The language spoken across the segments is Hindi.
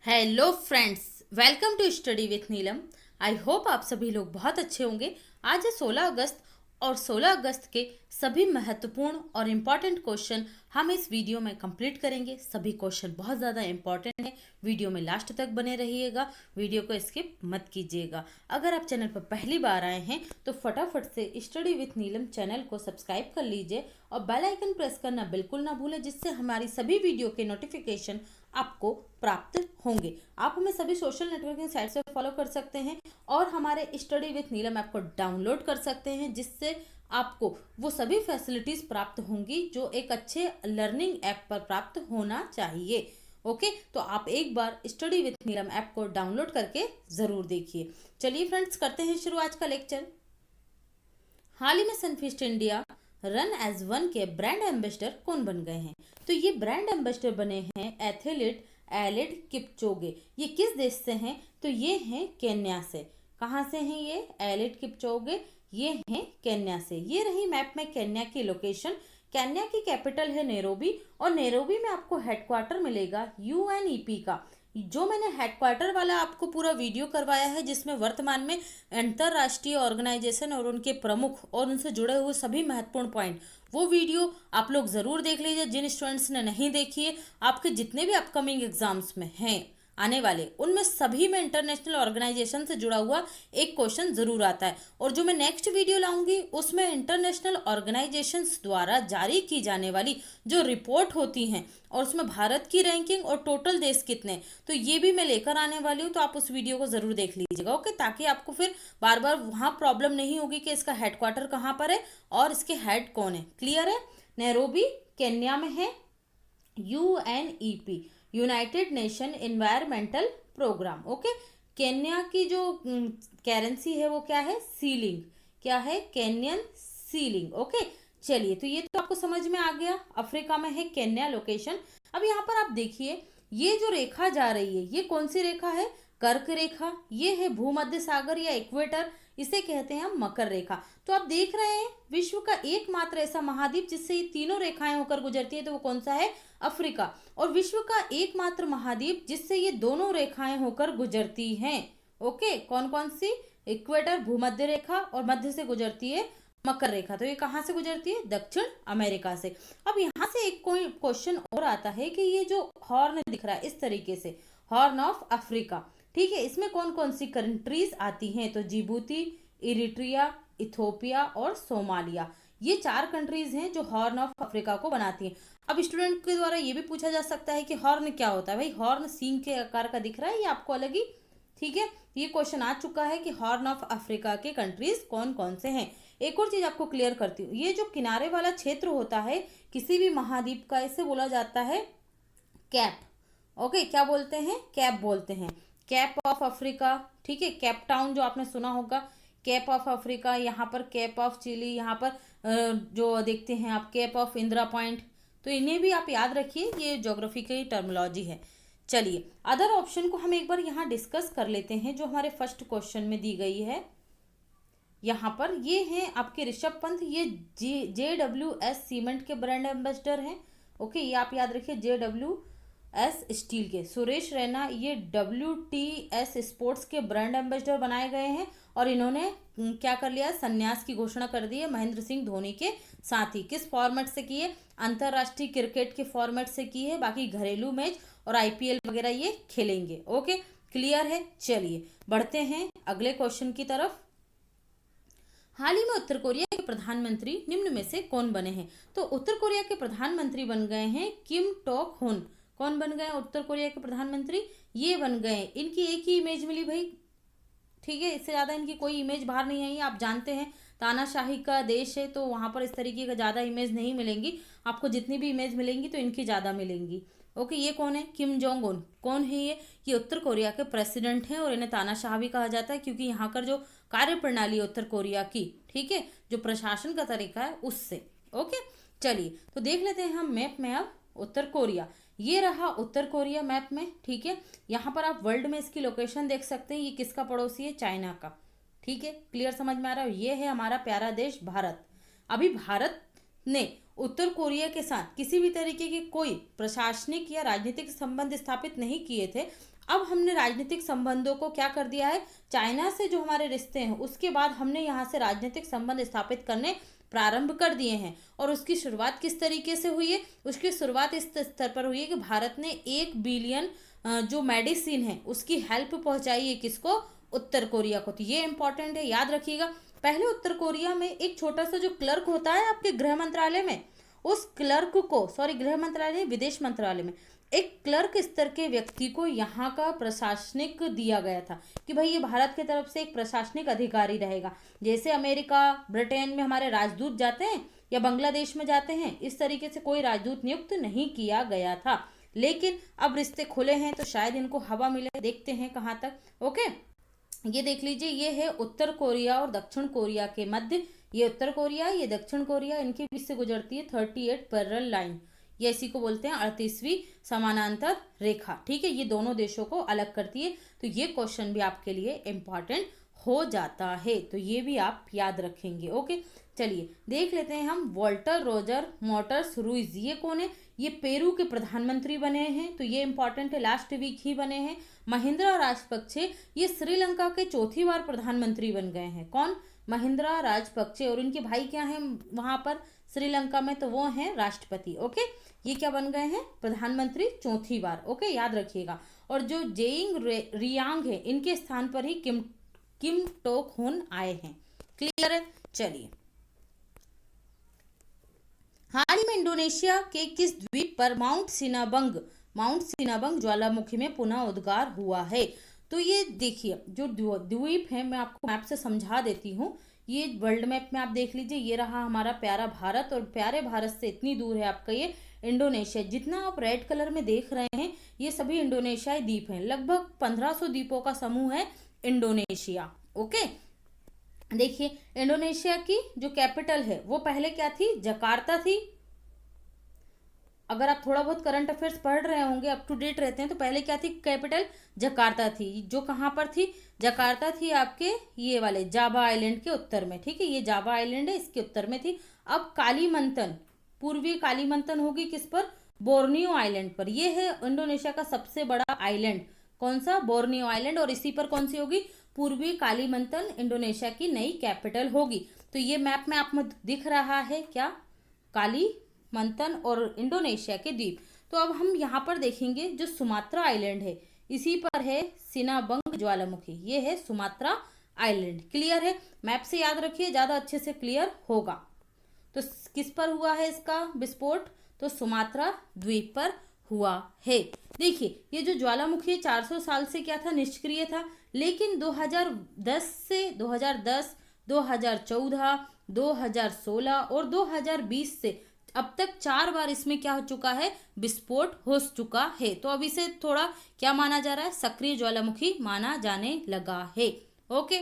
Hello friends, welcome to study with Neelam. I hope आप सभी लोग बहुत अच्छे होंगे। आज है 16 अगस्त और 16 अगस्त के सभी महत्वपूर्ण और इम्पॉर्टेंट क्वेश्चन हम इस वीडियो में कंप्लीट करेंगे। सभी क्वेश्चन बहुत ज़्यादा इम्पॉर्टेंट है, वीडियो में लास्ट तक बने रहिएगा, वीडियो को स्किप मत कीजिएगा। अगर आप चैनल पर पहली बार आए हैं तो फटाफट से स्टडी विथ नीलम चैनल को सब्सक्राइब कर लीजिए और बेल आइकन प्रेस करना बिल्कुल ना भूलें, जिससे हमारी सभी वीडियो के नोटिफिकेशन आपको प्राप्त होंगे। आप हमें सभी सोशल नेटवर्किंग साइट्स पे फॉलो कर सकते हैं और हमारे स्टडी विथ नीलम ऐप को डाउनलोड कर सकते हैं, जिससे आपको वो सभी फैसिलिटीज प्राप्त होंगी जो एक अच्छे लर्निंग ऐप पर प्राप्त होना चाहिए। ओके, तो आप एक बार स्टडी विथ नीलम ऐप को डाउनलोड करके जरूर देखिए। चलिए फ्रेंड्स, करते हैं शुरू आज का लेक्चर। हाल ही में Sunfeast India run as one के ब्रांड एम्बेसडर कौन बन गए हैं? तो ये ब्रांड एम्बेसडर बने हैं एथलीट एलिड किपचोगे। ये किस देश से हैं? तो ये हैं केन्या से। कहाँ से हैं ये एलिड किपचोगे? ये हैं केन्या से। ये रही मैप में केन्या की लोकेशन। केन्या की कैपिटल है नैरोबी और नैरोबी में आपको हेडक्वार्टर मिलेगा यूएनईपी का। जो मैंने हेडक्वार्टर वाला आपको पूरा वीडियो करवाया है, जिसमें वर्तमान में अंतरराष्ट्रीय ऑर्गेनाइजेशन और उनके प्रमुख और उनसे जुड़े हुए सभी महत्वपूर्ण पॉइंट, वो वीडियो आप लोग ज़रूर देख लीजिए। जिन स्टूडेंट्स ने नहीं देखी है, आपके जितने भी अपकमिंग एग्जाम्स में हैं आने वाले, उनमें सभी में इंटरनेशनल ऑर्गेनाइजेशन से जुड़ा हुआ एक क्वेश्चन जरूर आता है। और जो मैं नेक्स्ट वीडियो लाऊंगी उसमें इंटरनेशनल ऑर्गेनाइजेशंस द्वारा जारी की जाने वाली जो रिपोर्ट होती हैं और उसमें भारत की रैंकिंग और टोटल देश कितने, तो ये भी मैं लेकर आने वाली हूँ। तो आप उस वीडियो को जरूर देख लीजिएगा, ओके, ताकि आपको फिर बार बार वहाँ प्रॉब्लम नहीं होगी कि इसका हेडक्वार्टर कहाँ पर है और इसके हेड कौन है। क्लियर है? नैरोबी केन्या में है। UNEP United Nation Environmental Programme. Okay, Kenya की जो करेंसी है वो क्या है? सीलिंग। क्या है? Kenyan ceiling. ओके, चलिए, तो ये तो आपको समझ में आ गया। अफ्रीका में है केन्या लोकेशन। अब यहाँ पर आप देखिए, ये जो रेखा जा रही है, ये कौन सी रेखा है? कर्क रेखा। ये है भूमध्य सागर या इक्वेटर, इसे कहते हैं हम मकर रेखा। तो आप देख रहे हैं, विश्व का एकमात्र ऐसा महाद्वीप जिससे ये तीनों रेखाएं होकर गुजरती है, तो वो कौन सा है? अफ्रीका। और विश्व का एकमात्र महाद्वीप जिससे ये दोनों रेखाएं होकर गुजरती हैं, ओके, कौन कौन सी? इक्वेटर, भूमध्य रेखा, और मध्य से गुजरती है मकर रेखा। तो ये कहाँ से गुजरती है? दक्षिण अमेरिका से। अब यहाँ से एक कोई क्वेश्चन और आता है कि ये जो हॉर्न दिख रहा है इस तरीके से, हॉर्न ऑफ अफ्रीका, ठीक है, इसमें कौन कौन सी कंट्रीज आती हैं? तो जिबूती, इरिट्रिया, इथोपिया और सोमालिया। ये 4 कंट्रीज हैं जो हॉर्न ऑफ अफ्रीका को बनाती हैं। अब स्टूडेंट के द्वारा ये भी पूछा जा सकता है कि हॉर्न क्या होता है? भाई, हॉर्न सींग के आकार का दिख रहा है, ये आपको अलग ही, ठीक है, ये क्वेश्चन आ चुका है कि हॉर्न ऑफ अफ्रीका के कंट्रीज कौन कौन से हैं। एक और चीज आपको क्लियर करती हूँ, ये जो किनारे वाला क्षेत्र होता है किसी भी महाद्वीप का, इसे बोला जाता है कैप। ओके, क्या बोलते हैं? कैप बोलते हैं, कैप ऑफ अफ्रीका, ठीक है। कैप टाउन जो आपने सुना होगा, कैप ऑफ अफ्रीका, यहाँ पर कैप ऑफ चिली, यहाँ पर जो देखते हैं आप कैप ऑफ इंदिरा पॉइंट, तो इन्हें भी आप याद रखिए, ये ज्योग्राफी की टर्मिनोलॉजी है। चलिए, अदर ऑप्शन को हम एक बार यहाँ डिस्कस कर लेते हैं जो हमारे फर्स्ट क्वेश्चन में दी गई है। यहाँ पर ये हैं आपके ऋषभ पंत, ये JWS सीमेंट के ब्रांड एम्बेसडर हैं। ओके, ये आप याद रखिए, JWS स्टील के। सुरेश रैना ये WTS स्पोर्ट्स के ब्रांड एम्बेसडर बनाए गए हैं और इन्होंने क्या कर लिया? संन्यास की घोषणा कर दी है महेंद्र सिंह धोनी के साथ ही। किस फॉर्मेट से की है? अंतरराष्ट्रीय क्रिकेट के फॉर्मेट से की है। बाकी घरेलू मैच और IPL वगैरह ये खेलेंगे। ओके, क्लियर है? चलिए बढ़ते हैं अगले क्वेश्चन की तरफ। हाल ही में उत्तर कोरिया के प्रधानमंत्री निम्न में से कौन बने हैं? तो उत्तर कोरिया के प्रधानमंत्री बन गए हैं किम टॉक हुन। कौन बन गए उत्तर कोरिया के प्रधानमंत्री? ये बन गए। इनकी एक ही इमेज मिली भाई, ठीक है, इससे ज़्यादा इनकी कोई इमेज बाहर नहीं आई। आप जानते हैं तानाशाही का देश है, तो वहाँ पर इस तरीके का ज़्यादा इमेज नहीं मिलेंगी आपको। जितनी भी इमेज मिलेंगी तो इनकी ज़्यादा मिलेंगी। ओके, ये कौन है? Kim Jong Un. कौन है ये उत्तर कोरिया के प्रेसिडेंट हैं और इन्हें तानाशाह भी कहा जाता है, क्योंकि यहाँ कर जो कार्य प्रणाली उत्तर कोरिया की, ठीक है, जो प्रशासन का तरीका है उससे। ओके, चलिए तो देख लेते हैं हम मैप में अब उत्तर कोरिया। ये रहा उत्तर कोरिया मैप में, ठीक है। यहाँ पर आप वर्ल्ड में इसकी लोकेशन देख सकते हैं। ये किसका पड़ोसी है? चाइना का, ठीक है। क्लियर समझ में आ रहा है? ये है हमारा प्यारा देश भारत। अभी भारत ने उत्तर कोरिया के साथ किसी भी तरीके के कोई प्रशासनिक या राजनीतिक संबंध स्थापित नहीं किए थे। अब हमने राजनीतिक संबंधों को क्या कर दिया है, चाइना से जो हमारे रिश्ते हैं उसके बाद हमने यहाँ से राजनीतिक संबंध स्थापित करने प्रारंभ कर दिए हैं। और उसकी शुरुआत किस तरीके से हुई है, उसकी शुरुआत इस स्तर पर हुई है कि भारत ने 1 बिलियन जो मेडिसिन है उसकी हेल्प पहुंचाई है, किसको, उत्तर कोरिया को। तो ये इंपॉर्टेंट है, याद रखिएगा। पहले उत्तर कोरिया में एक छोटा सा जो क्लर्क होता है आपके गृह मंत्रालय में, उस क्लर्क को, सॉरी गृह मंत्रालय, विदेश मंत्रालय में एक क्लर्क स्तर के व्यक्ति को यहाँ का प्रशासनिक दिया गया था कि भाई ये भारत की तरफ से एक प्रशासनिक अधिकारी रहेगा। जैसे अमेरिका, ब्रिटेन में हमारे राजदूत जाते हैं या बांग्लादेश में जाते हैं, इस तरीके से कोई राजदूत नियुक्त नहीं किया गया था। लेकिन अब रिश्ते खुले हैं तो शायद इनको हवा मिले, देखते हैं कहाँ तक। ओके, ये देख लीजिए, ये है उत्तर कोरिया और दक्षिण कोरिया के मध्य, ये उत्तर कोरिया, ये दक्षिण कोरिया, इनके बीच से गुजरती है 38 पैरेलल लाइन, ये इसी को बोलते हैं 38वीं समानांतर रेखा। ठीक है, ये दोनों देशों को अलग करती है। तो ये क्वेश्चन भी आपके लिए इम्पॉर्टेंट हो जाता है, तो ये भी आप याद रखेंगे। ओके, चलिए देख लेते हैं हम वॉल्टर रोजर मोटर्स रुइज, ये कौन है, ये पेरू के प्रधानमंत्री बने हैं, तो ये इंपॉर्टेंट है, लास्ट वीक ही बने हैं। महिंद्रा राजपक्षे, ये श्रीलंका के चौथी बार प्रधानमंत्री बन गए हैं। कौन, महिंद्रा राजपक्षे, और इनके भाई क्या हैं वहां पर श्रीलंका में, तो वो हैं राष्ट्रपति। ओके, ये क्या बन गए हैं, प्रधानमंत्री चौथी बार। ओके, याद रखिएगा। और जो जेइंग रियांग है, इनके स्थान पर ही किम टोक हुन आए हैं। क्लियर है, चलिए। हाल ही में इंडोनेशिया के किस द्वीप पर माउंट सिनाबंग ज्वालामुखी में पुनः उद्गार हुआ है। तो ये देखिए, जो द्वीप है मैं आपको मैप से समझा देती हूँ। ये वर्ल्ड मैप में आप देख लीजिए, ये रहा हमारा प्यारा भारत, और प्यारे भारत से इतनी दूर है आपका ये इंडोनेशिया। जितना आप रेड कलर में देख रहे हैं ये सभी इंडोनेशियाई द्वीप हैं। लगभग 1500 द्वीपों का समूह है इंडोनेशिया। ओके, देखिए इंडोनेशिया की जो कैपिटल है वो पहले क्या थी, जकार्ता थी। अगर आप थोड़ा बहुत करंट अफेयर्स पढ़ रहे होंगे, अप टू डेट रहते हैं, तो पहले क्या थी कैपिटल, जकार्ता थी। जो कहाँ पर थी, जकार्ता थी आपके ये वाले जावा आइलैंड के उत्तर में। ठीक है, ये जावा आइलैंड है, इसके उत्तर में थी। अब कालीमंतन, पूर्वी कालीमंतन होगी किस पर, बोर्नियो आइलैंड पर। ये है इंडोनेशिया का सबसे बड़ा आइलैंड, कौन सा, बोर्नियो आइलैंड, और इसी पर कौन सी होगी, पूर्वी कालीमंतन इंडोनेशिया की नई कैपिटल होगी। तो ये मैप में आप में दिख रहा है क्या, कालीमंतन और इंडोनेशिया के द्वीप। तो अब हम यहाँ पर देखेंगे जो सुमात्रा आइलैंड है, इसी पर है सिनाबंग ज्वालामुखी, ये है सुमात्रा आइलैंड। क्लियर है, मैप से याद रखिए, ज्यादा अच्छे से क्लियर होगा। तो किस पर हुआ है इसका विस्फोट, तो सुमात्रा द्वीप पर हुआ है। देखिए ये जो ज्वालामुखी है 400 साल से क्या था, निष्क्रिय था। लेकिन 2010 से 2010, 2014, 2016 और 2020 से अब तक 4 बार इसमें क्या हो चुका है, विस्फोट हो चुका है। तो अब इसे थोड़ा क्या माना जा रहा है, सक्रिय ज्वालामुखी माना जाने लगा है। ओके,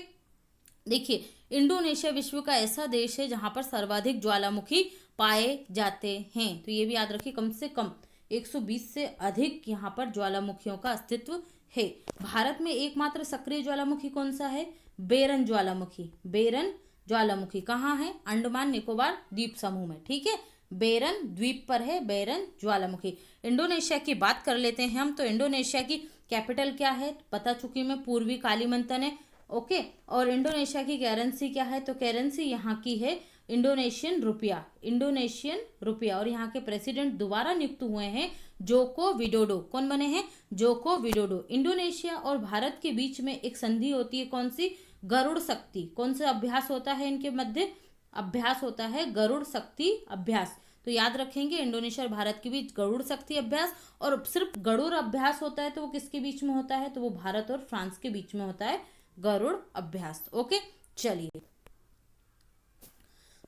देखिए इंडोनेशिया विश्व का ऐसा देश है जहां पर सर्वाधिक ज्वालामुखी पाए जाते हैं। तो ये भी याद रखिए, कम से कम 120 से अधिक यहाँ पर ज्वालामुखियों का अस्तित्व है। भारत में एकमात्र सक्रिय ज्वालामुखी कौन सा है, बेरन ज्वालामुखी। बेरन ज्वालामुखी कहाँ है, अंडमान निकोबार द्वीप समूह में। ठीक है, बेरन द्वीप पर है बेरन ज्वालामुखी। इंडोनेशिया की बात कर लेते हैं हम। तो इंडोनेशिया की कैपिटल क्या है, पता चुकी मैं, पूर्वी कालीमंतन है। ओके, और इंडोनेशिया की करेंसी क्या है, तो करेंसी यहाँ की है इंडोनेशियन रुपया, इंडोनेशियन रुपया। और यहाँ के प्रेसिडेंट दोबारा नियुक्त हुए हैं जोको विडोडो। कौन बने हैं, जोको विडोडो। इंडोनेशिया और भारत के बीच में एक संधि होती है, कौन सी, गरुड़ शक्ति। कौन सा अभ्यास होता है इनके मध्य, अभ्यास होता है गरुड़ शक्ति अभ्यास। तो याद रखेंगे इंडोनेशिया और भारत के बीच गरुड़ शक्ति अभ्यास। और सिर्फ गरुड़ अभ्यास होता है तो वो किसके बीच में होता है, तो वो भारत और फ्रांस के बीच में होता है गरुड़ अभ्यास। ओके, चलिए।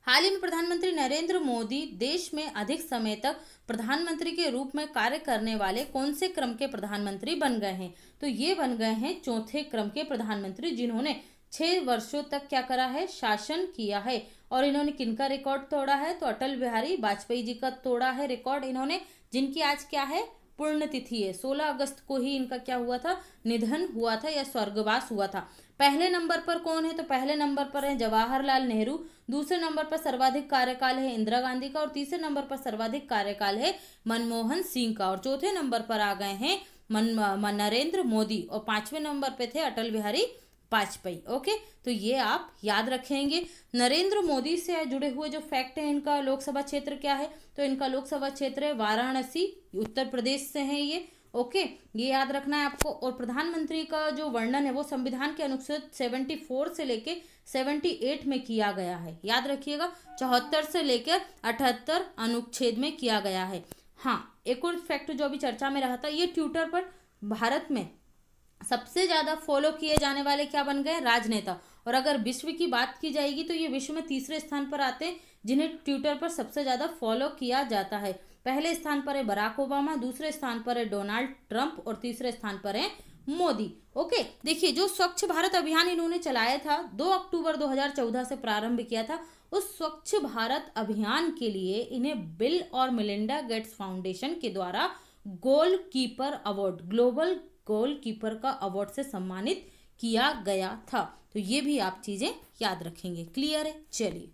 हाल ही में प्रधानमंत्री नरेंद्र मोदी देश में अधिक समय तक प्रधानमंत्री के रूप में कार्य करने वाले कौन से क्रम के प्रधानमंत्री बन गए हैं, तो ये बन गए हैं चौथे क्रम के प्रधानमंत्री, जिन्होंने 6 वर्षों तक क्या करा है, शासन किया है। और इन्होंने किनका रिकॉर्ड तोड़ा है, तो अटल बिहारी वाजपेयी जी का तोड़ा है रिकॉर्ड इन्होंने, जिनकी आज क्या है पुण्यतिथि है। 16 अगस्त को ही इनका क्या हुआ था, निधन हुआ था या स्वर्गवास हुआ था। पहले नंबर पर कौन है, तो पहले नंबर पर है जवाहरलाल नेहरू, दूसरे नंबर पर सर्वाधिक कार्यकाल है इंदिरा गांधी का, और तीसरे नंबर पर सर्वाधिक कार्यकाल है मनमोहन सिंह का, और चौथे नंबर पर आ गए हैं नरेंद्र मोदी, और पांचवें नंबर पे थे अटल बिहारी वाजपेयी। ओके, तो ये आप याद रखेंगे। नरेंद्र मोदी से जुड़े हुए जो फैक्ट है, इनका लोकसभा क्षेत्र क्या है, तो इनका लोकसभा क्षेत्र है वाराणसी, उत्तर प्रदेश से है ये। ओके, ये याद रखना है आपको। और प्रधानमंत्री का जो वर्णन है वो संविधान के अनुच्छेद 74 से लेके 78 में किया गया है, याद रखिएगा। 74 से लेकर 78 अनुच्छेद में किया गया है। हाँ, एक और फैक्ट जो अभी चर्चा में रहा था, ये ट्विटर पर भारत में सबसे ज्यादा फॉलो किए जाने वाले क्या बन गए, राजनेता। और अगर विश्व की बात की जाएगी तो ये विश्व में तीसरे स्थान पर आते हैं जिन्हें ट्विटर पर सबसे ज्यादा फॉलो किया जाता है। पहले स्थान पर है बराक ओबामा, दूसरे स्थान पर है डोनाल्ड ट्रंप, और तीसरे स्थान पर है मोदी। ओके, देखिए जो स्वच्छ भारत अभियान इन्होंने चलाया था, 2 अक्टूबर 2014 से प्रारंभ किया था। उस स्वच्छ भारत अभियान के लिए इन्हें बिल और मिलिंडा गेट्स फाउंडेशन के द्वारा goal keeper award, global goal keeper का अवार्ड से सम्मानित किया गया था। तो ये भी आप चीजें याद रखेंगे। क्लियर है? चलिए,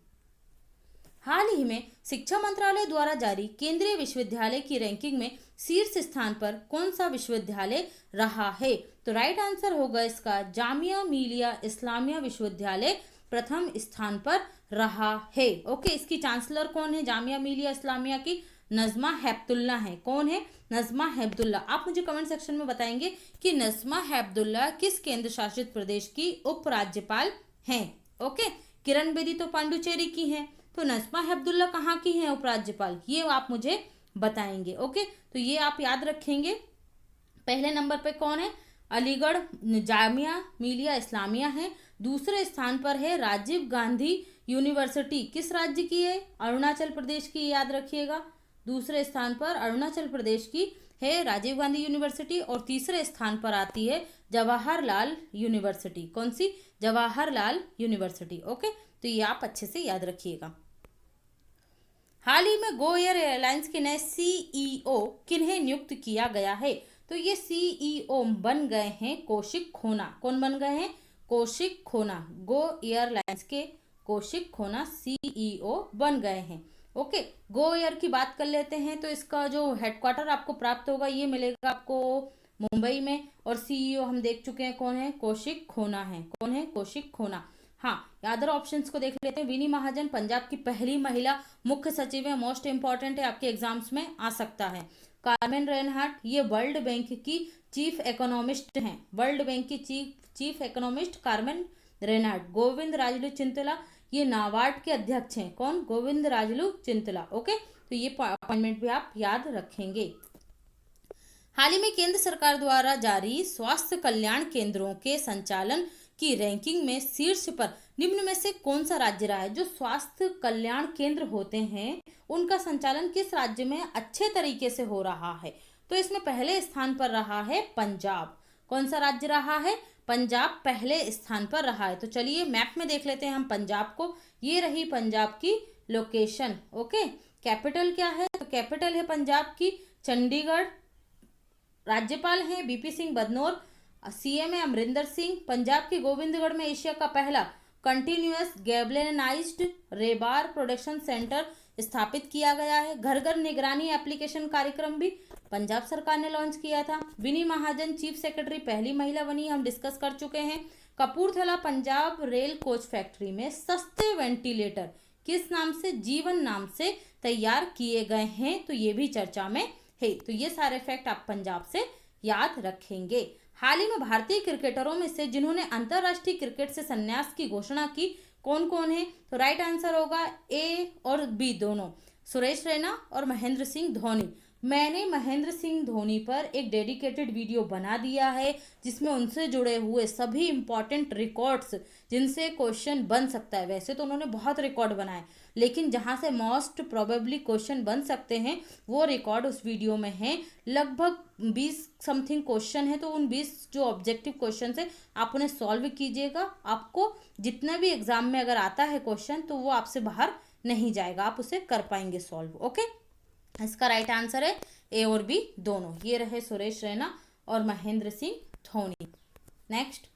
हाल ही में शिक्षा मंत्रालय द्वारा जारी केंद्रीय विश्वविद्यालय की रैंकिंग में शीर्ष स्थान पर कौन सा विश्वविद्यालय रहा है, तो राइट आंसर होगा इसका जामिया मिलिया इस्लामिया विश्वविद्यालय प्रथम स्थान पर रहा है। ओके, इसकी चांसलर कौन है जामिया मिलिया इस्लामिया की, नजमा हेपतुल्ला है। कौन है? नजमा हेपतुल्ला। आप मुझे कमेंट सेक्शन में बताएंगे कि नजमा हेपतुल्ला किस केंद्र शासित प्रदेश की उपराज्यपाल हैं। ओके, किरण बेदी तो पांडुचेरी की हैं, तो नजमा हेपतुल्ला कहाँ की हैं उपराज्यपाल, ये आप मुझे बताएंगे। ओके, तो ये आप याद रखेंगे। पहले नंबर पे कौन है, अलीगढ़ जामिया मिलिया इस्लामिया है। दूसरे स्थान पर है राजीव गांधी यूनिवर्सिटी, किस राज्य की है, अरुणाचल प्रदेश की, याद रखिएगा। दूसरे स्थान पर अरुणाचल प्रदेश की है राजीव गांधी यूनिवर्सिटी, और तीसरे स्थान पर आती है जवाहरलाल यूनिवर्सिटी। कौन सी? जवाहरलाल यूनिवर्सिटी। ओके, तो ये आप अच्छे से याद रखिएगा। हाल ही में गो एयर एयरलाइंस के नए सीईओ किन्हें नियुक्त किया गया है, तो ये सीईओ बन गए हैं कौशिक खोना। कौन बन गए हैं? कौशिक खोना। गो एयरलाइंस के कौशिक खोना सीईओ बन गए हैं। ओके, गो एयर की बात कर लेते हैं, तो इसका जो हेडक्वार्टर आपको प्राप्त होगा ये मिलेगा आपको मुंबई में, और सीईओ हम देख चुके हैं कौन है, कौशिक खोना है। कौन है? कौशिक खोना। हाँ, अदर ऑप्शंस को देख लेते हैं। विनी महाजन पंजाब की पहली महिला मुख्य सचिव है, मोस्ट इंपॉर्टेंट है, आपके एग्जाम्स में आ सकता है। कार्मेन रेनहार्ट, ये वर्ल्ड बैंक की चीफ इकोनॉमिस्ट हैं। वर्ल्ड बैंक की chief economist Carmen Reinhart. Govind Rajulu Chintala, ये नाबार्ड के अध्यक्ष हैं। कौन? गोविंद राजलू चिंतला। ओके, तो ये अपॉइंटमेंट भी आप याद रखेंगे। हाल ही में केंद्र सरकार द्वारा जारी स्वास्थ्य कल्याण केंद्रों के संचालन की रैंकिंग में शीर्ष पर निम्न में से कौन सा राज्य रहा है। जो स्वास्थ्य कल्याण केंद्र होते हैं उनका संचालन किस राज्य में अच्छे तरीके से हो रहा है, तो इसमें पहले स्थान पर रहा है पंजाब। कौन सा राज्य रहा है? पंजाब पहले स्थान पर रहा है। तो चलिए मैप में देख लेते हैं हम पंजाब को। ये रही पंजाब की लोकेशन। ओके, कैपिटल क्या है, तो कैपिटल है पंजाब की चंडीगढ़। राज्यपाल हैं बीपी सिंह बदनौर। सीएम है अमरिंदर सिंह। पंजाब के गोविंदगढ़ में एशिया का पहला continuous galvanised rebar production centre स्थापित किया गया है। घर घर निगरानी एप्लीकेशन कार्यक्रम भी पंजाब सरकार ने लॉन्च किया था। विनी महाजन चीफ सेक्रेटरी पहली महिला बनी, हम डिस्कस कर चुके हैं। Kapurthala Punjab rail coach factory में सस्ते वेंटिलेटर किस नाम से, जीवन नाम से तैयार किए गए हैं, तो ये भी चर्चा में है। तो ये सारे फैक्ट आप पंजाब से याद रखेंगे। हाल ही में भारतीय क्रिकेटरों में से जिन्होंने अंतरराष्ट्रीय क्रिकेट से संन्यास की घोषणा की कौन कौन है, तो राइट आंसर होगा ए और बी दोनों, सुरेश रैना और महेंद्र सिंह धोनी। मैंने महेंद्र सिंह धोनी पर एक डेडिकेटेड वीडियो बना दिया है जिसमें उनसे जुड़े हुए सभी इंपॉर्टेंट रिकॉर्ड्स जिनसे क्वेश्चन बन सकता है। वैसे तो उन्होंने बहुत रिकॉर्ड बनाए, लेकिन जहां से मोस्ट प्रोबेबली क्वेश्चन बन सकते हैं वो रिकॉर्ड उस वीडियो में है। लगभग 20 समथिंग क्वेश्चन है, तो उन 20 जो ऑब्जेक्टिव क्वेश्चन है आप उन्हें सॉल्व कीजिएगा। आपको जितना भी एग्जाम में अगर आता है क्वेश्चन तो वो आपसे बाहर नहीं जाएगा, आप उसे कर पाएंगे सॉल्व। ओके, इसका राइट आंसर है ए और बी दोनों। ये रहे सुरेश रैना और महेंद्र सिंह धोनी। नेक्स्ट,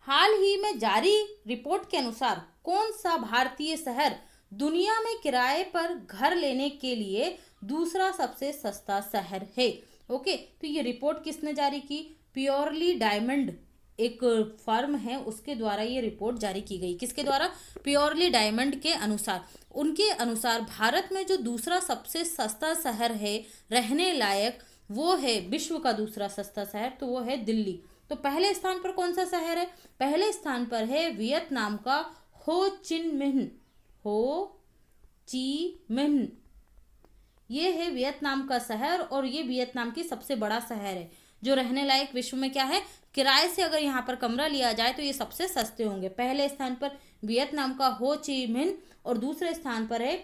हाल ही में जारी रिपोर्ट के अनुसार कौन सा भारतीय शहर दुनिया में किराए पर घर लेने के लिए दूसरा सबसे सस्ता शहर है? ओके, तो ये रिपोर्ट किसने जारी की? प्योरली डायमंड एक फर्म है, उसके द्वारा ये रिपोर्ट जारी की गई। किसके द्वारा? प्योरली डायमंड के अनुसार। उनके अनुसार भारत में जो दूसरा सबसे सस्ता शहर है रहने लायक, वो है विश्व का दूसरा सस्ता शहर, तो वो है दिल्ली। तो पहले स्थान पर कौन सा शहर है? पहले स्थान पर है वियतनाम का हो चिन मिन्ह। हो ची मिन्ह, ये है वियतनाम का शहर और ये वियतनाम की सबसे बड़ा शहर है जो रहने लायक विश्व में क्या है, किराए से अगर यहाँ पर कमरा लिया जाए तो ये सबसे सस्ते होंगे। पहले स्थान पर वियतनाम का हो ची मिन्ह और दूसरे स्थान पर है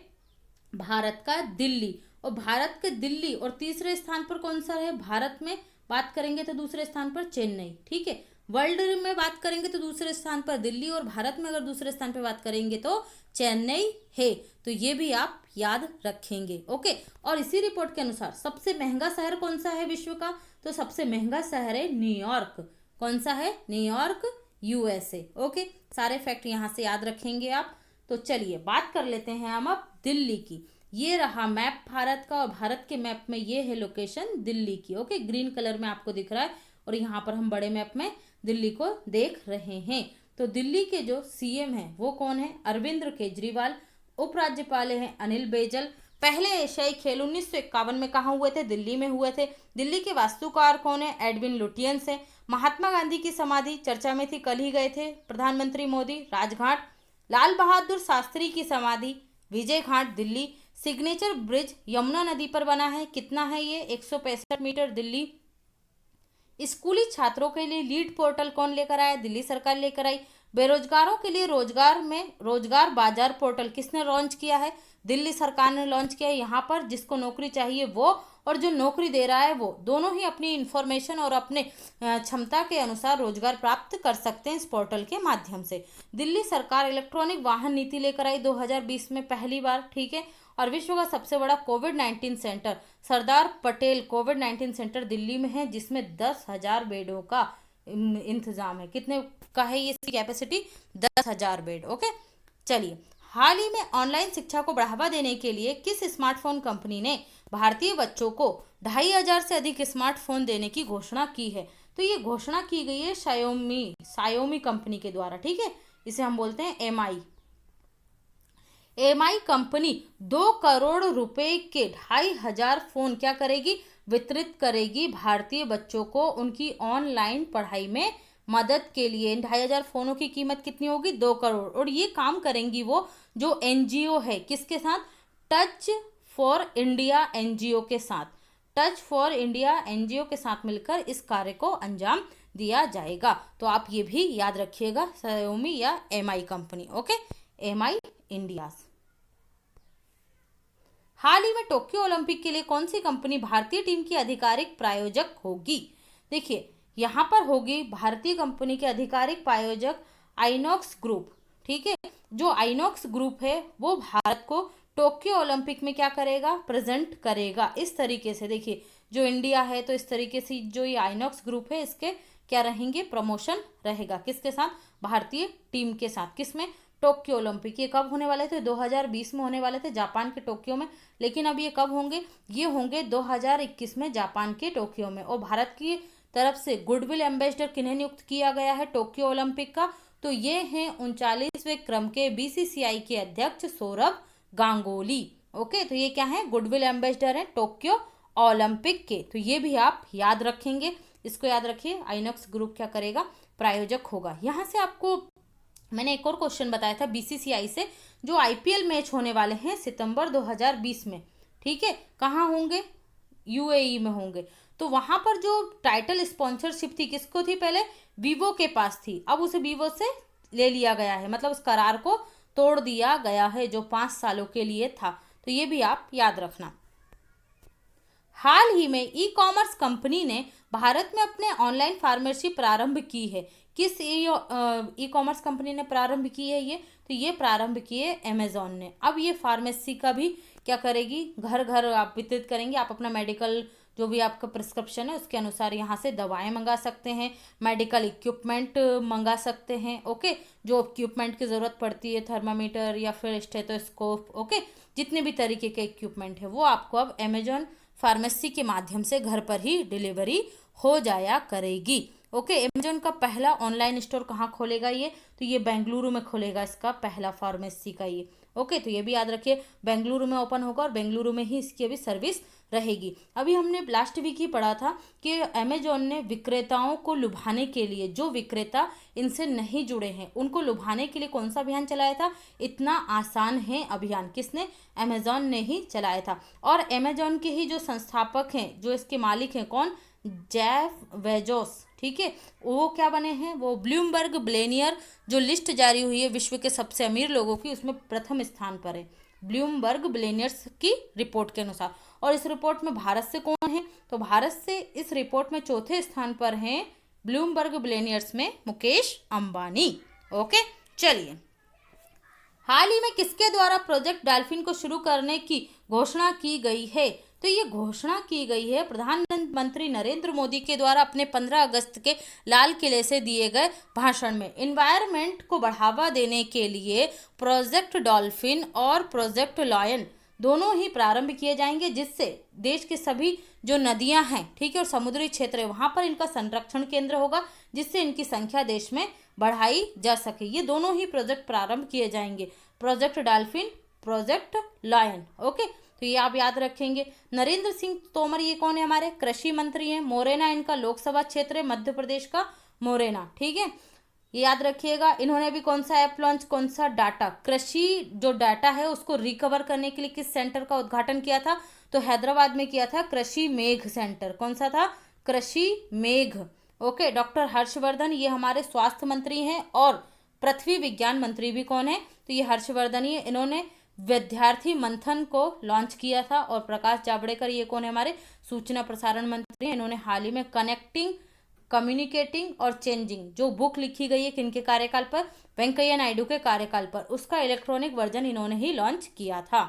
भारत का दिल्ली। और भारत के दिल्ली और तीसरे स्थान पर कौन सा है? भारत में बात करेंगे तो दूसरे स्थान पर चेन्नई। ठीक है, वर्ल्ड में बात करेंगे तो दूसरे स्थान पर दिल्ली और भारत में अगर दूसरे स्थान पर बात करेंगे तो चेन्नई है। तो ये भी आप याद रखेंगे। ओके, और इसी रिपोर्ट के अनुसार सबसे महंगा शहर कौन सा है विश्व का? तो सबसे महंगा शहर है न्यूयॉर्क। कौन सा है? New York, USA. ओके, सारे फैक्ट यहाँ से याद रखेंगे आप। तो चलिए बात कर लेते हैं हम अब दिल्ली की। ये रहा मैप भारत का और भारत के मैप में ये है लोकेशन दिल्ली की। ओके, ग्रीन कलर में आपको दिख रहा है और यहाँ पर हम बड़े मैप में दिल्ली को देख रहे हैं। तो दिल्ली के जो सीएम हैं वो कौन है? अरविंद केजरीवाल। उपराज्यपाल हैं अनिल बैजल। पहले एशियाई खेल 1951 में कहाँ हुए थे? दिल्ली में हुए थे। दिल्ली के वास्तुकार कौन है? एडविन लुटियंस है। महात्मा गांधी की समाधि चर्चा में थी, कल ही गए थे प्रधानमंत्री मोदी, राजघाट। लाल बहादुर शास्त्री की समाधि विजय घाट, दिल्ली। सिग्नेचर ब्रिज यमुना नदी पर बना है, कितना है ये? 165 मीटर, दिल्ली। स्कूली छात्रों के लिए लीड पोर्टल कौन लेकर आया? दिल्ली सरकार लेकर आई। बेरोजगारों के लिए रोजगार बाजार पोर्टल किसने लॉन्च किया है? दिल्ली सरकार ने लॉन्च किया है। यहाँ पर जिसको नौकरी चाहिए वो और जो नौकरी दे रहा है वो दोनों ही अपनी इंफॉर्मेशन और अपने क्षमता के अनुसार रोजगार प्राप्त कर सकते हैं इस पोर्टल के माध्यम से। दिल्ली सरकार इलेक्ट्रॉनिक वाहन नीति लेकर आई 2020 में पहली बार। ठीक है, और विश्व का सबसे बड़ा कोविड-19 सेंटर सरदार पटेल कोविड-19 सेंटर दिल्ली में है, जिसमें 10,000 बेडों का इंतजाम है। कितने का है ये इसकी कैपेसिटी? 10,000 बेड। ओके, चलिए, हाल ही में ऑनलाइन शिक्षा को बढ़ावा देने के लिए किस स्मार्टफोन कंपनी ने भारतीय बच्चों को 2,500 से अधिक स्मार्टफोन देने की घोषणा की है? तो ये घोषणा की गई है शायोमी कंपनी के द्वारा। ठीक है, इसे हम बोलते हैं एमआई कंपनी 2 करोड़ रुपए के 2,500 फोन क्या करेगी? वितरित करेगी भारतीय बच्चों को उनकी ऑनलाइन पढ़ाई में मदद के लिए। इन 2,500 फोनों की कीमत कितनी होगी? 2 करोड़। और ये काम करेंगी वो जो एनजीओ है, किसके साथ? टच फॉर इंडिया एनजीओ के साथ। टच फॉर इंडिया एनजीओ के साथ मिलकर इस कार्य को अंजाम दिया जाएगा। तो आप ये भी याद रखिएगा, शायोमी या Mi company. Okay, Mi India. हाल ही में टोक्यो ओलंपिक के लिए कौन सी कंपनी भारतीय टीम की आधिकारिक प्रायोजक होगी? देखिए, यहाँ पर होगी भारतीय कंपनी के आधिकारिक प्रायोजक आइनॉक्स ग्रुप। ठीक है, जो आइनॉक्स ग्रुप है वो भारत को टोक्यो ओलंपिक में क्या करेगा? प्रेजेंट करेगा। इस तरीके से देखिए, जो इंडिया है तो इस तरीके से जो ये आइनॉक्स ग्रुप है इसके क्या रहेंगे? प्रमोशन रहेगा। किसके साथ? भारतीय टीम के साथ। किसमें? Tokyo Olympic. ये कब होने वाले थे? 2020 में होने वाले थे, जापान के टोक्यो में। लेकिन अब ये कब होंगे? ये होंगे 2021 में जापान के टोक्यो में। और भारत की तरफ से गुडविल एम्बेसडर किन्हें नियुक्त किया गया है टोक्यो ओलंपिक का? तो ये हैं 39वें क्रम के बीसीसीआई के अध्यक्ष सौरभ गांगुली। ओके, तो ये क्या है? गुडविल एम्बेसडर है टोक्यो ओलंपिक के। तो ये भी आप याद रखेंगे, इसको याद रखिए। आइनॉक्स ग्रुप क्या करेगा? प्रायोजक होगा। यहाँ से आपको मैंने एक और क्वेश्चन बताया था बीसीसीआई से, जो आईपीएल मैच होने वाले हैं सितंबर 2020 में। ठीक है, कहाँ होंगे? यूएई में होंगे। तो वहां पर जो टाइटल स्पॉन्सरशिप थी किसको थी? पहले वीवो के पास थी, अब उसे वीवो से ले लिया गया है, मतलब उस करार को तोड़ दिया गया है जो 5 सालों के लिए था। तो ये भी आप याद रखना। हाल ही में ई कॉमर्स कंपनी ने भारत में अपने ऑनलाइन फार्मेसी प्रारंभ की है। किस ई कॉमर्स कंपनी ने प्रारंभ की है ये? तो ये प्रारंभ की है अमेजॉन ने। अब ये फार्मेसी का भी क्या करेगी, घर घर आप वितरित करेंगी। आप अपना मेडिकल जो भी आपका प्रिस्क्रिप्शन है उसके अनुसार यहाँ से दवाएं मंगा सकते हैं, मेडिकल इक्विपमेंट मंगा सकते हैं। ओके, जो इक्विपमेंट की ज़रूरत पड़ती है, थर्मामीटर या फिर स्टेथोस्कोप, ओके, जितने भी तरीके के इक्विपमेंट है वो आपको अब अमेजॉन फार्मेसी के माध्यम से घर पर ही डिलीवरी हो जाया करेगी। ओके, अमेजॉन का पहला ऑनलाइन स्टोर कहाँ खोलेगा ये, तो ये बेंगलुरु में खोलेगा इसका पहला फार्मेसी का ये। ओके, तो ये भी याद रखिए बेंगलुरु में ओपन होगा और बेंगलुरु में ही इसकी अभी सर्विस रहेगी। अभी हमने लास्ट वीक ही पढ़ा था कि अमेजॉन ने विक्रेताओं को लुभाने के लिए, जो विक्रेता इनसे नहीं जुड़े हैं उनको लुभाने के लिए कौन सा अभियान चलाया था, इतना आसान है अभियान, किसने, अमेजॉन ने ही चलाया था। और अमेजॉन के ही जो संस्थापक हैं, जो इसके मालिक हैं, कौन, जेफ बेजोस, ठीक है, वो क्या बने हैं, वो ब्लूमबर्ग बिलियनियर जो लिस्ट जारी हुई है विश्व के सबसे अमीर लोगों की, उसमें प्रथम स्थान पर है ब्लूमबर्ग बिलियनियर्स की रिपोर्ट के अनुसार। और इस रिपोर्ट में भारत से कौन है, तो भारत से इस रिपोर्ट में चौथे स्थान पर हैं ब्लूमबर्ग बिलियनियर्स में मुकेश अंबानी। ओके, चलिए, हाल ही में किसके द्वारा प्रोजेक्ट डॉल्फिन को शुरू करने की घोषणा की गई है, तो ये घोषणा की गई है प्रधानमंत्री नरेंद्र मोदी के द्वारा अपने 15 अगस्त के लाल किले से दिए गए भाषण में। इन्वायरमेंट को बढ़ावा देने के लिए प्रोजेक्ट डॉल्फिन और प्रोजेक्ट लायन दोनों ही प्रारंभ किए जाएंगे, जिससे देश के सभी जो नदियां हैं, ठीक है, और समुद्री क्षेत्र है वहां पर इनका संरक्षण केंद्र होगा, जिससे इनकी संख्या देश में बढ़ाई जा सके। ये दोनों ही प्रोजेक्ट प्रारंभ किए जाएंगे, Project Dolphin, Project Lion. Okay, तो ये आप याद रखेंगे। नरेंद्र सिंह तोमर ये कौन है, हमारे कृषि मंत्री हैं। मोरेना इनका लोकसभा क्षेत्र है, मध्य प्रदेश का मोरेना, ठीक है, ये याद रखिएगा। इन्होंने भी कौन सा ऐप लॉन्च, कौन सा, डाटा, कृषि जो डाटा है उसको रिकवर करने के लिए किस सेंटर का उद्घाटन किया था, तो हैदराबाद में किया था, कृषि मेघ सेंटर। कौन सा था, कृषि मेघ। ओके, डॉक्टर हर्षवर्धन ये हमारे स्वास्थ्य मंत्री हैं, और पृथ्वी विज्ञान मंत्री भी कौन है, तो ये हर्षवर्धन ही है। इन्होंने विद्यार्थी मंथन को लॉन्च किया था। और प्रकाश जावड़ेकर ये कौन है, हमारे सूचना प्रसारण मंत्री हैं। इन्होंने हाल ही में कनेक्टिंग, कम्युनिकेटिंग और चेंजिंग जो बुक लिखी गई है किनके कार्यकाल पर, वेंकैया नायडू के कार्यकाल पर, उसका इलेक्ट्रॉनिक वर्जन इन्होंने ही लॉन्च किया था।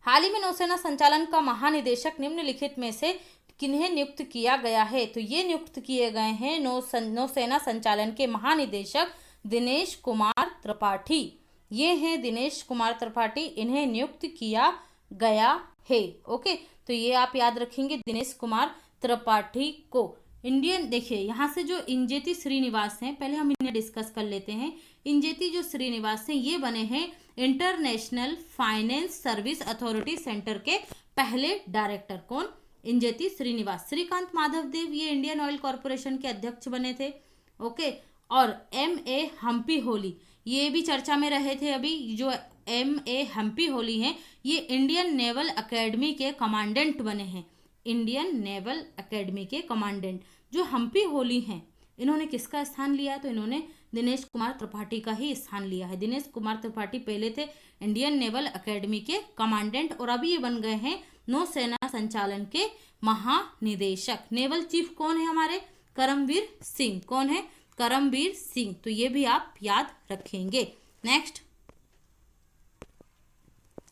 हाल ही में नौसेना संचालन का महानिदेशक निम्नलिखित में से किन्हें नियुक्त किया गया है, तो ये नियुक्त किए गए हैं नौसेना संचालन के महानिदेशक दिनेश कुमार त्रिपाठी। ये हैं दिनेश कुमार त्रिपाठी, इन्हें नियुक्त किया गया है। ओके, तो ये आप याद रखेंगे दिनेश कुमार त्रिपाठी को। इंडियन, देखिए यहाँ से जो इंजेती श्रीनिवास हैं, पहले हम इन्हें डिस्कस कर लेते हैं। इंजेती जो श्रीनिवास हैं ये बने हैं international finance service authority centre के पहले डायरेक्टर। कौन, इंजेती श्रीनिवास। श्रीकांत माधव देव ये इंडियन ऑयल कॉरपोरेशन के अध्यक्ष बने थे। ओके, और M.A. हम्पी होली ये भी चर्चा में रहे थे अभी। जो M.A. हम्पी होली हैं ये इंडियन नेवल अकेडमी के कमांडेंट बने हैं, इंडियन नेवल अकेडमी के कमांडेंट। जो हम्पी होली हैं इन्होंने किसका स्थान लिया, तो इन्होंने दिनेश कुमार त्रिपाठी का ही स्थान लिया है। दिनेश कुमार त्रिपाठी पहले थे इंडियन नेवल अकेडमी के कमांडेंट, और अभी ये बन गए हैं नौसेना संचालन के महानिदेशक। नेवल चीफ कौन है, हमारे करमवीर सिंह। कौन है, करमवीर सिंह। तो ये भी आप याद रखेंगे। नेक्स्ट,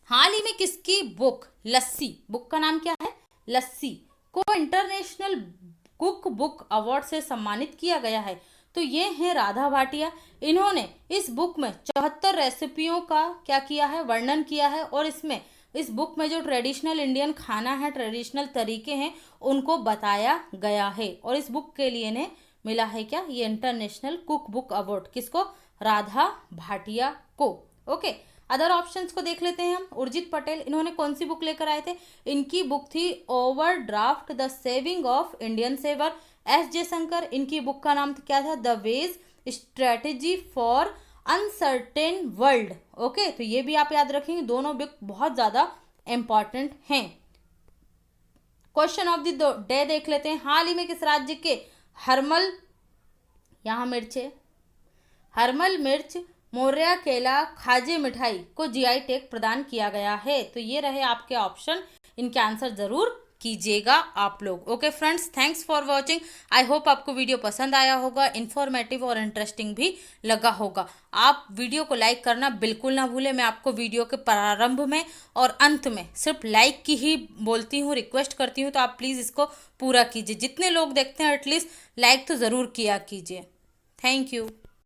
हाल ही में किसकी बुक लस्सी, बुक का नाम क्या है, लस्सी, को इंटरनेशनल कुक बुक अवार्ड से सम्मानित किया गया है, तो ये है राधा भाटिया। इन्होंने इस बुक में 74 रेसिपियों का क्या किया है, वर्णन किया है। और इस बुक में जो ट्रेडिशनल इंडियन खाना है, ट्रेडिशनल तरीके हैं, उनको बताया गया है। और इस बुक के लिए इन्हें मिला है क्या, ये इंटरनेशनल कुक बुक अवार्ड। किसको, राधा भाटिया को। ओके, अदर ऑप्शंस को देख लेते हैं हम। उर्जित पटेल, इन्होंने कौन सी बुक लेकर आए थे, इनकी बुक थी overdraft the saving of Indian saver. S Jaishankar, इनकी बुक का नाम क्या था, the ways strategy for uncertain world. Okay, तो ये भी आप याद रखेंगे, दोनों बुक बहुत ज्यादा इंपॉर्टेंट हैं। क्वेश्चन ऑफ द डे देख लेते हैं। हाल ही में किस राज्य के हरमल, यहाँ मिर्च है, हरमल मिर्च, मोरिया केला, खाजे मिठाई को GI टैग प्रदान किया गया है, तो ये रहे आपके ऑप्शन। इनके आंसर जरूर कीजिएगा आप लोग। Okay friends, thanks for watching. I hope आपको वीडियो पसंद आया होगा, इन्फॉर्मेटिव और इंटरेस्टिंग भी लगा होगा। आप वीडियो को लाइक करना बिल्कुल ना भूलें। मैं आपको वीडियो के प्रारंभ में और अंत में सिर्फ लाइक की ही बोलती हूँ, रिक्वेस्ट करती हूँ, तो आप प्लीज़ इसको पूरा कीजिए। जितने लोग देखते हैं एटलीस्ट लाइक तो ज़रूर किया कीजिए। Thank you.